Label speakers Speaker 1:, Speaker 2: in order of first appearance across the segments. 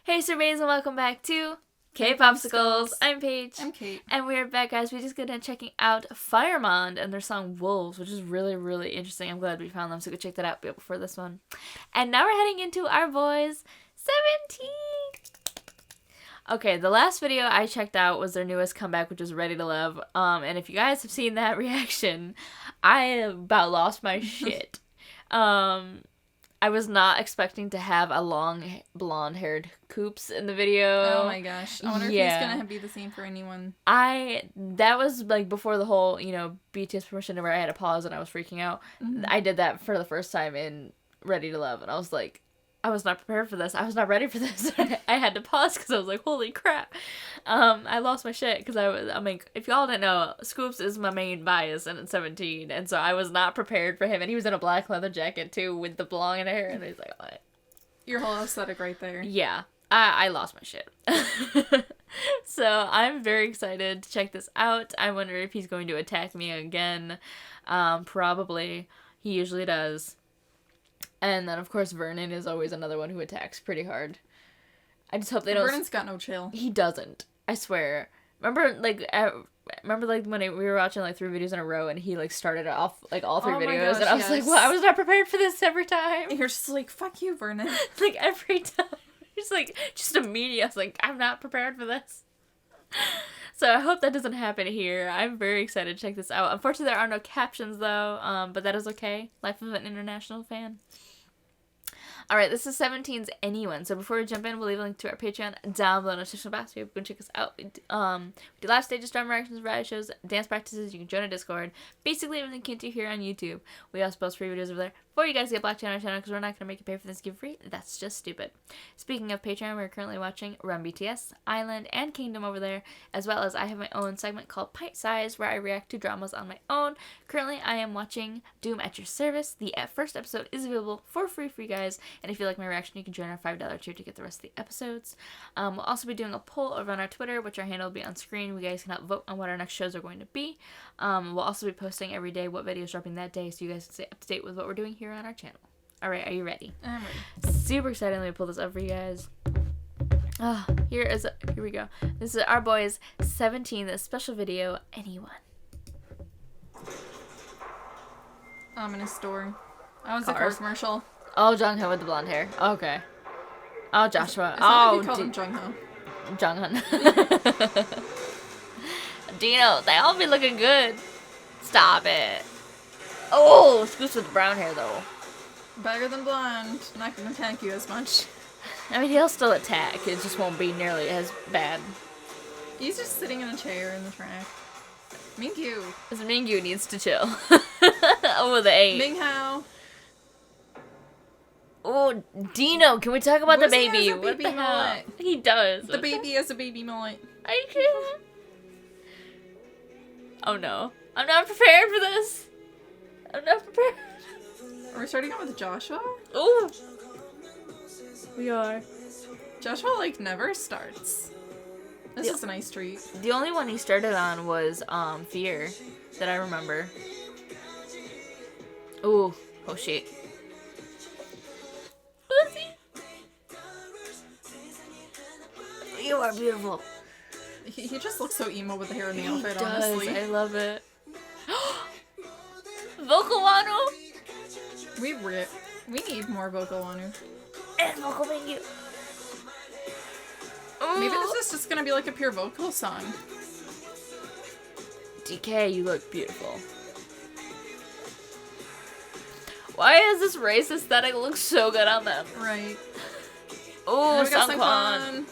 Speaker 1: Hey surveys and welcome back to K-Popsicles. I'm Paige.
Speaker 2: I'm Kate.
Speaker 1: And we're back, guys. We just got done checking out Firemond and their song Wolves, which is really, really interesting. I'm glad we found them, so go check that out before this one. And now we're heading into our boys, 17. Okay, the last video I checked out was their newest comeback, which was Ready to Love. And if you guys have seen that reaction, I about lost my shit. I was not expecting to have a long blonde-haired Coops in the video.
Speaker 2: Oh my gosh. I wonder if he's gonna be the same for anyone.
Speaker 1: That was like before the whole, BTS promotion where I had to pause and I was freaking out. Mm-hmm. I did that for the first time in Ready to Love and I was like, I was not prepared for this. I was not ready for this. I had to pause because I was like, holy crap. I lost my shit because I'm like, if y'all didn't know, Scoops is my main bias in 17. And so I was not prepared for him. And he was in a black leather jacket too with the blonde hair. And he's like, what?
Speaker 2: Your whole aesthetic right there.
Speaker 1: Yeah. I lost my shit. So I'm very excited to check this out. I wonder if he's going to attack me again. Probably. He usually does. And then, of course, Vernon is always another one who attacks pretty hard. I just hope they don't...
Speaker 2: Vernon's got no chill.
Speaker 1: He doesn't. I swear. Remember, when we were watching, 3 videos in a row, and he, started off, all 3 videos,
Speaker 2: gosh,
Speaker 1: and I was like, well, I was not prepared for this every time.
Speaker 2: And you're just like, fuck you, Vernon.
Speaker 1: Every time. Just immediate. I was like, I'm not prepared for this. So I hope that doesn't happen here. I'm very excited to check this out. Unfortunately, there are no captions, though, but that is okay. Life of an international fan. Alright, this is 17's Anyone. So before we jump in, we'll leave a link to our Patreon down below in the description box. You can check us out. We do live stages, drama reactions, variety shows, dance practices. You can join our Discord. Basically everything you can do here on YouTube. We also post free videos over there for you guys to get blocked on our channel because we're not going to make you pay for this give free. That's just stupid. Speaking of Patreon, we're currently watching Run BTS, Island, and Kingdom over there, as well as I have my own segment called Pint Size where I react to dramas on my own. Currently, I am watching Doom at Your Service. The first episode is available for free for you guys. And if you like my reaction, you can join our $5 tier to get the rest of the episodes. We'll also be doing a poll over on our Twitter, which our handle will be on screen. You guys can help vote on what our next shows are going to be. We'll also be posting every day what videos dropping that day, so you guys can stay up to date with what we're doing here on our channel. Alright, are you ready?
Speaker 2: I'm ready.
Speaker 1: Super excited. Let me pull this up for you guys. Here we go. This is our boys 17, the special video, Anyone.
Speaker 2: Ominous store. Oh, it's a car commercial.
Speaker 1: Oh, Jungho with the blonde hair. Okay. Oh, Joshua.
Speaker 2: You call him Jungho.
Speaker 1: Junghyun. Dino, they all be looking good. Stop it. Oh, Scoops with brown hair, though.
Speaker 2: Better than blonde. Not gonna attack you as much.
Speaker 1: I mean, he'll still attack. It just won't be nearly as bad.
Speaker 2: He's just sitting in a chair in the track. Mingyu.
Speaker 1: Because Mingyu needs to chill. Oh, the 8.
Speaker 2: Minghao.
Speaker 1: Oh, Dino, can we talk about the baby?
Speaker 2: He has a baby mullet.
Speaker 1: He does.
Speaker 2: The baby has a baby mullet.
Speaker 1: I can't. Oh no. I'm not prepared for this. I'm not prepared.
Speaker 2: Are we starting out with Joshua?
Speaker 1: Ooh. We are.
Speaker 2: Joshua, never starts. This is a nice treat.
Speaker 1: The only one he started on was, Fear, that I remember. Ooh. Oh, shit. Pussy. You are beautiful.
Speaker 2: He just looks so emo with the hair and the
Speaker 1: He
Speaker 2: outfit,
Speaker 1: does.
Speaker 2: honestly.
Speaker 1: I love it. Vocal Wano.
Speaker 2: We need more Vocal Wanu.
Speaker 1: And Vocal Mingyu.
Speaker 2: Maybe this is just gonna be a pure vocal song.
Speaker 1: DK, you look beautiful. Why does this race aesthetic look so good on them?
Speaker 2: Right.
Speaker 1: Oh, Sungkwan.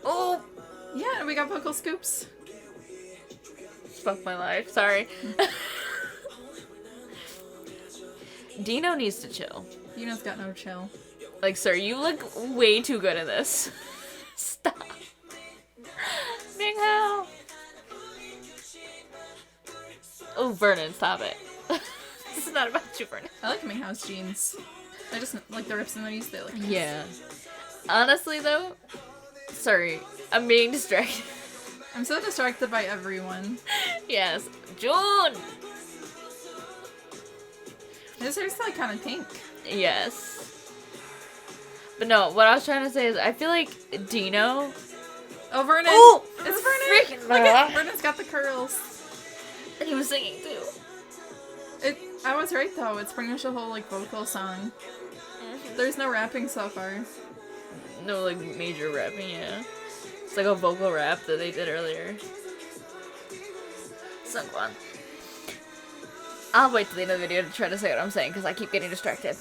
Speaker 1: Oh.
Speaker 2: Yeah, we got vocal scoops.
Speaker 1: Fuck my life. Sorry. Dino needs to chill.
Speaker 2: Dino's got no chill.
Speaker 1: Sir, you look way too good in this. Stop. Minghao. Oh, Vernon, stop it. This is not about you, Vernon.
Speaker 2: I like Minghao's jeans. I just like the rips in these. They look nice.
Speaker 1: Yeah. Honestly, though, sorry, I'm being distracted.
Speaker 2: I'm so distracted by everyone.
Speaker 1: Yes. June!
Speaker 2: His hair's like kind of pink.
Speaker 1: Yes. But no, what I was trying to say is I feel like Dino...
Speaker 2: Oh, Vernon!
Speaker 1: Oh!
Speaker 2: It's Vernon! Look at Vernon's got the curls.
Speaker 1: And he was singing too.
Speaker 2: I was right though, it's pretty much a whole like vocal song. There's no rapping so far.
Speaker 1: No, like, major rapping, yeah. It's like a vocal rap that they did earlier. So fun. I'll wait till the end of the video to try to say what I'm saying, because I keep getting distracted.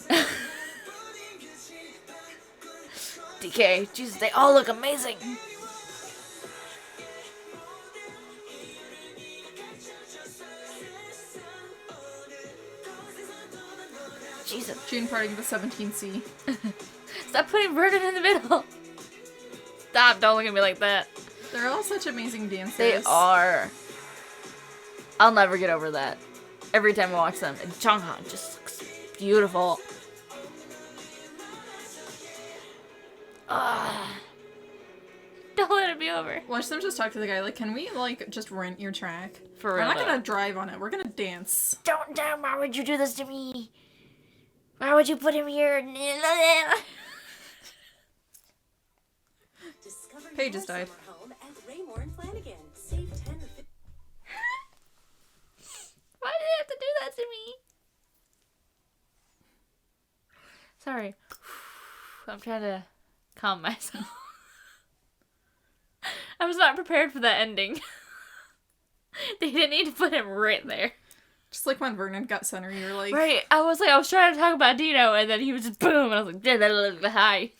Speaker 1: DK, Jesus, they all look amazing! Jesus.
Speaker 2: June parting the 17C.
Speaker 1: Stop putting Vernon in the middle! Stop, don't look at me like that.
Speaker 2: They're all such amazing dancers.
Speaker 1: They are. I'll never get over that. Every time I watch them. And Jonghan just looks beautiful. Don't let it be over.
Speaker 2: Watch them just talk to the guy, like, can we, like, just rent your track?
Speaker 1: For
Speaker 2: We're
Speaker 1: real,
Speaker 2: not
Speaker 1: though.
Speaker 2: gonna drive on it, we're gonna dance.
Speaker 1: Don't, why would you do this to me? Why would you put him here?
Speaker 2: Paige just died.
Speaker 1: Why did you have to do that to me? Sorry. I'm trying to calm myself. I was not prepared for that ending. They didn't need to put him right there.
Speaker 2: Just like when Vernon got center, you were like...
Speaker 1: Right, I was trying to talk about Dino, and then he was just boom, and I was like, hi.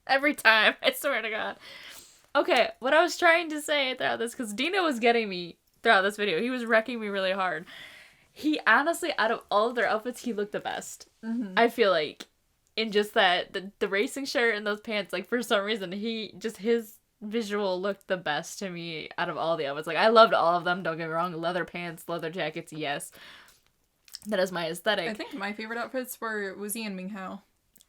Speaker 1: Every time, I swear to God. Okay, what I was trying to say throughout this, because Dino was getting me throughout this video. He was wrecking me really hard. He honestly, out of all of their outfits, he looked the best.
Speaker 2: Mm-hmm.
Speaker 1: I feel like. In just that, the racing shirt and those pants, like, for some reason, his visual looked the best to me out of all the outfits. Like, I loved all of them, don't get me wrong. Leather pants, leather jackets, yes. That is my aesthetic.
Speaker 2: I think my favorite outfits were Woozy and Minghao.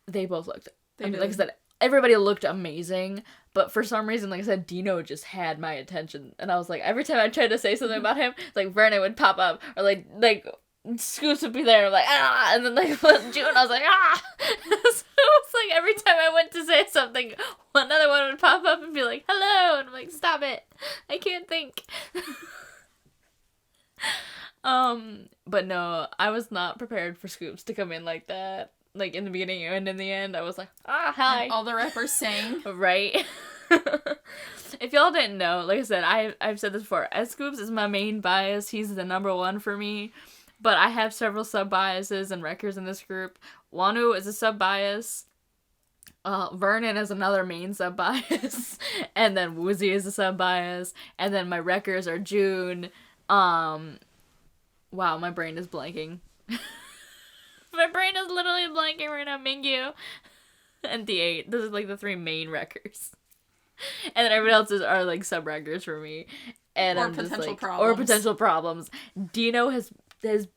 Speaker 1: They both looked...
Speaker 2: They did.
Speaker 1: like I said, everybody looked amazing, but for some reason, like I said, Dino just had my attention. And I was like, every time I tried to say something about him, like, Vernon would pop up, or like Scoops would be there, and I'm like, ah! And then, like, June, I was like, ah! So it was like, every time I went to say something, another one would pop up and be like, hello! And I'm like, stop it! I can't think. But no, I was not prepared for Scoops to come in like that. Like, in the beginning and in the end, I was like, ah, hi!
Speaker 2: And all the rappers sang.
Speaker 1: Right? If y'all didn't know, like I said, I've said this before, Scoops is my main bias. He's the number one for me. But I have several sub-biases and wreckers in this group. Wonu is a sub-bias. Vernon is another main sub-bias. And then Woozy is a sub-bias. And then my wreckers are June. Wow, my brain is blanking. My brain is literally blanking right now. Mingyu. And D8. Those are like the three main wreckers. And then everybody else are like sub-wreckers for me. And
Speaker 2: Or
Speaker 1: I'm just
Speaker 2: potential
Speaker 1: like,
Speaker 2: problems.
Speaker 1: Or potential problems. Dino has
Speaker 2: Dino's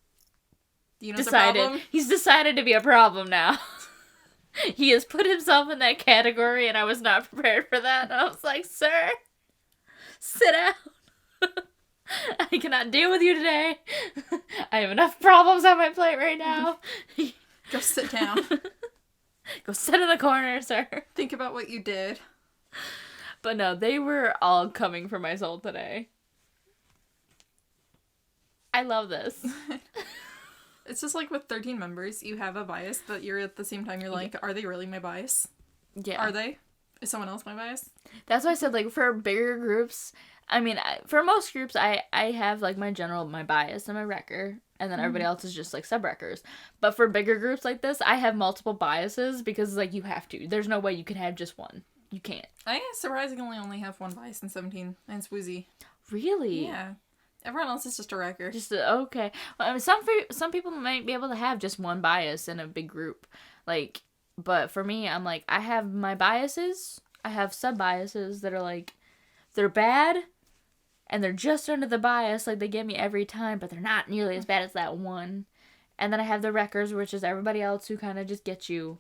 Speaker 2: a
Speaker 1: decided
Speaker 2: problem?
Speaker 1: he's decided to be a problem now. He has put himself in that category, and I was not prepared for that. And I was like, sir, sit down. I cannot deal with you today. I have enough problems on my plate right now.
Speaker 2: Just sit down.
Speaker 1: Go sit in the corner, sir.
Speaker 2: Think about what you did.
Speaker 1: But no, they were all coming for my soul today. I love this.
Speaker 2: It's just like with 13 members, you have a bias, but you're at the same time, you're like, are they really my bias?
Speaker 1: Yeah.
Speaker 2: Are they? Is someone else my bias?
Speaker 1: That's why I said, like, for bigger groups, I mean, for most groups, I have, like, my bias and my wrecker, and then everybody else is just, like, sub-wreckers. But for bigger groups like this, I have multiple biases because, like, you have to. There's no way you can have just one. You can't.
Speaker 2: I surprisingly only have one bias in 17, and it's Woozy.
Speaker 1: Really?
Speaker 2: Yeah. Everyone else is just a wrecker.
Speaker 1: Just, okay. Well, I mean, some people might be able to have just one bias in a big group. Like, but for me, I'm like, I have my biases. I have sub-biases that are, like, they're bad, and they're just under the bias, like, they get me every time, but they're not nearly as bad as that one. And then I have the wreckers, which is everybody else who kind of just get you.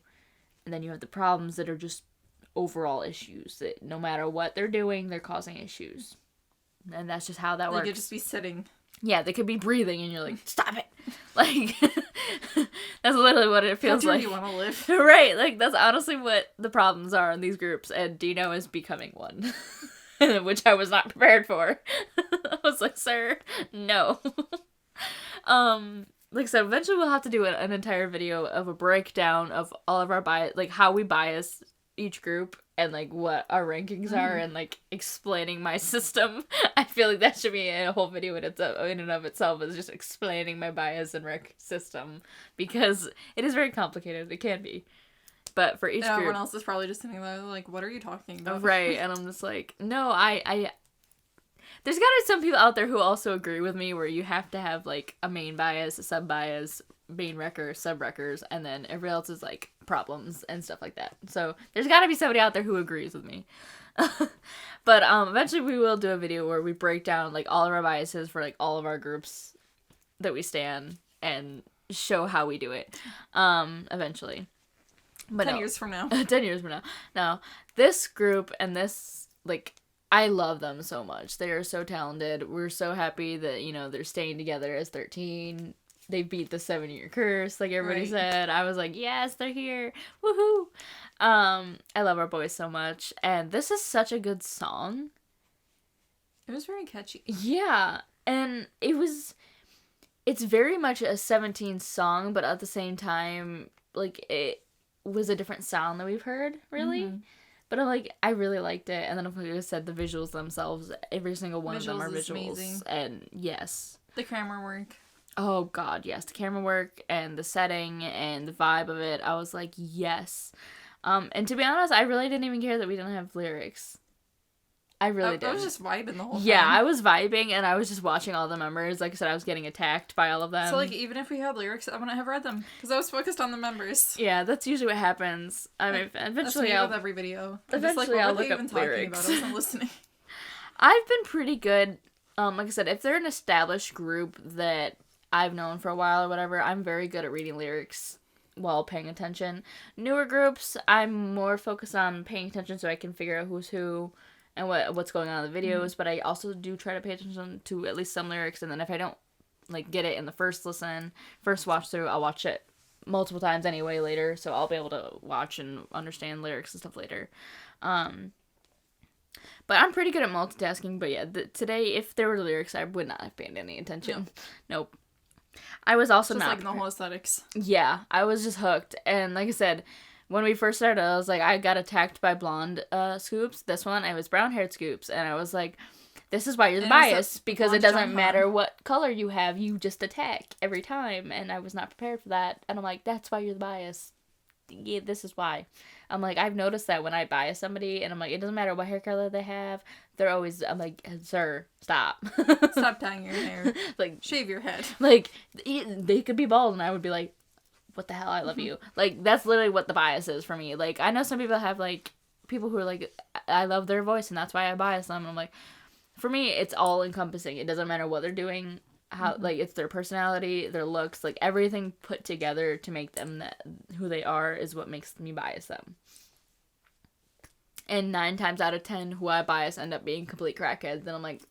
Speaker 1: And then you have the problems that are just overall issues, that no matter what they're doing, they're causing issues. And that's just how that works.
Speaker 2: They could just be sitting.
Speaker 1: Yeah, they could be breathing and you're like, stop it. Like, that's literally what it feels like.
Speaker 2: How do you want to live?
Speaker 1: Right, like, that's honestly what the problems are in these groups, and Dino is becoming one. Which I was not prepared for. I was like, sir, no. Like I said, eventually we'll have to do an entire video of a breakdown of all of our bias, like, how we bias each group, and like what our rankings are, and like explaining my system. I feel like that should be a whole video in and of itself, is just explaining my bias and rec system, because it is very complicated. It can be, but for each group,
Speaker 2: everyone else is probably just sitting there like, what are you talking about?
Speaker 1: Right? And I'm just like, no, I there's gotta be some people out there who also agree with me, where you have to have like a main bias, a sub bias, main wrecker, sub wreckers, and then everybody else is like problems and stuff like that. So there's gotta be somebody out there who agrees with me. But eventually we will do a video where we break down like all of our biases for like all of our groups that we stand, and show how we do it. Eventually. But
Speaker 2: 10 years from now.
Speaker 1: 10 years from now. No, this group and this, like, I love them so much. They are so talented. We're so happy that, you know, they're staying together as 13. They beat the 7-year curse, like everybody said. I was like, yes, they're here. Woohoo! I love our boys so much. And this is such a good song.
Speaker 2: It was very catchy.
Speaker 1: Yeah. And it's very much a 17 song, but at the same time, like, it was a different sound that we've heard, really. Mm-hmm. But I'm like, I really liked it. And then, like I said, the visuals themselves, every single one of them are visuals. Amazing. And yes.
Speaker 2: The camera work.
Speaker 1: Oh, God, yes. The camera work and the setting and the vibe of it. I was like, yes. And to be honest, I really didn't even care that we didn't have lyrics. I really did.
Speaker 2: I was just vibing the whole time.
Speaker 1: Yeah, I was vibing, and I was just watching all the members. Like I said, I was getting attacked by all of them.
Speaker 2: So, like, even if we had lyrics, I wouldn't have read them, because I was focused on the members.
Speaker 1: Yeah, that's usually what happens. I mean, eventually
Speaker 2: that's me with every video.
Speaker 1: Eventually I'll look up lyrics.
Speaker 2: I wasn't listening.
Speaker 1: I've been pretty good. Like I said, if they're an established group that I've known for a while or whatever, I'm very good at reading lyrics while paying attention. Newer groups, I'm more focused on paying attention so I can figure out who's who and what's going on in the videos, but I also do try to pay attention to at least some lyrics, and then if I don't, like, get it in the first watch through, I'll watch it multiple times anyway later, so I'll be able to watch and understand lyrics and stuff later. But I'm pretty good at multitasking, but yeah, today, if there were lyrics, I would not have paid any attention. Nope. I was also
Speaker 2: just
Speaker 1: not...
Speaker 2: like the whole aesthetics.
Speaker 1: Yeah, I was just hooked, and like I said, when we first started, I was like, I got attacked by blonde scoops. This one, I was brown-haired scoops. And I was like, this is why you're the bias. Because it doesn't matter what color you have. You just attack every time. And I was not prepared for that. And I'm like, that's why you're the bias. Yeah, this is why. I'm like, I've noticed that when I bias somebody. And I'm like, it doesn't matter what hair color they have. They're always, I'm like, sir, stop.
Speaker 2: Stop tying your hair.
Speaker 1: Like,
Speaker 2: shave your head.
Speaker 1: Like, they could be bald. And I would be like, what the hell, I love you. Like, that's literally what the bias is for me. Like, I know some people have, like, people who are like, I love their voice, and that's why I bias them. And I'm like, for me, it's all encompassing. It doesn't matter what they're doing, how, like, it's their personality, their looks, like, everything put together to make them who they are is what makes me bias them. And 9 times out of 10, who I bias end up being complete crackheads, and I'm like,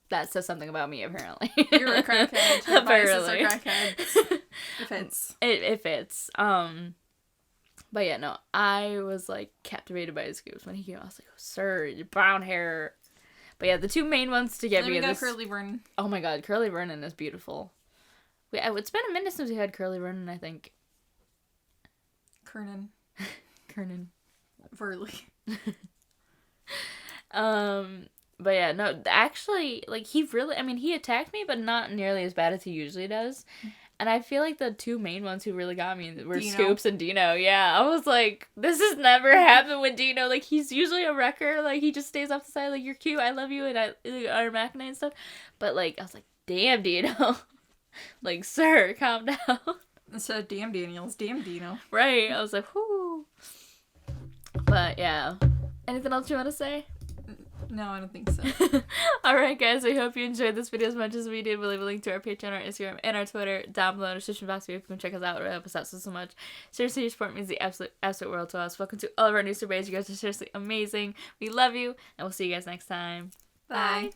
Speaker 1: that says something about me, apparently.
Speaker 2: You're a crackhead. Your biases are crackheads. It fits.
Speaker 1: It fits. But yeah, no, I was, like, captivated by his scoops. When he came out, I was like, oh, sir, your brown hair. But yeah, the two main ones to get me
Speaker 2: got Curly Vernon.
Speaker 1: Oh my god, Curly Vernon is beautiful. It's been a minute since we had Curly Vernon, I think.
Speaker 2: Kernan.
Speaker 1: Verley. But yeah, no, actually, like, he attacked me, but not nearly as bad as he usually does. And I feel like the two main ones who really got me were Dino. Scoops and Dino. Yeah, I was like, this has never happened with Dino. Like, he's usually a wrecker. Like, he just stays off the side, like, you're cute, I love you, and I automatically and stuff. But, like, I was like, damn, Dino. Like, sir, calm down.
Speaker 2: Instead of damn Daniels, damn Dino.
Speaker 1: Right, I was like, whoo. But, yeah. Anything else you want to say?
Speaker 2: No, I don't think so.
Speaker 1: Alright, guys, I hope you enjoyed this video as much as we did. We'll leave a link to our Patreon, our Instagram, and our Twitter down below in the description box if you can check us out. It would help us out so much. Seriously, your support means the absolute world to us. Welcome to all of our new surveys. You guys are seriously amazing. We love you, and we'll see you guys next time.
Speaker 2: Bye.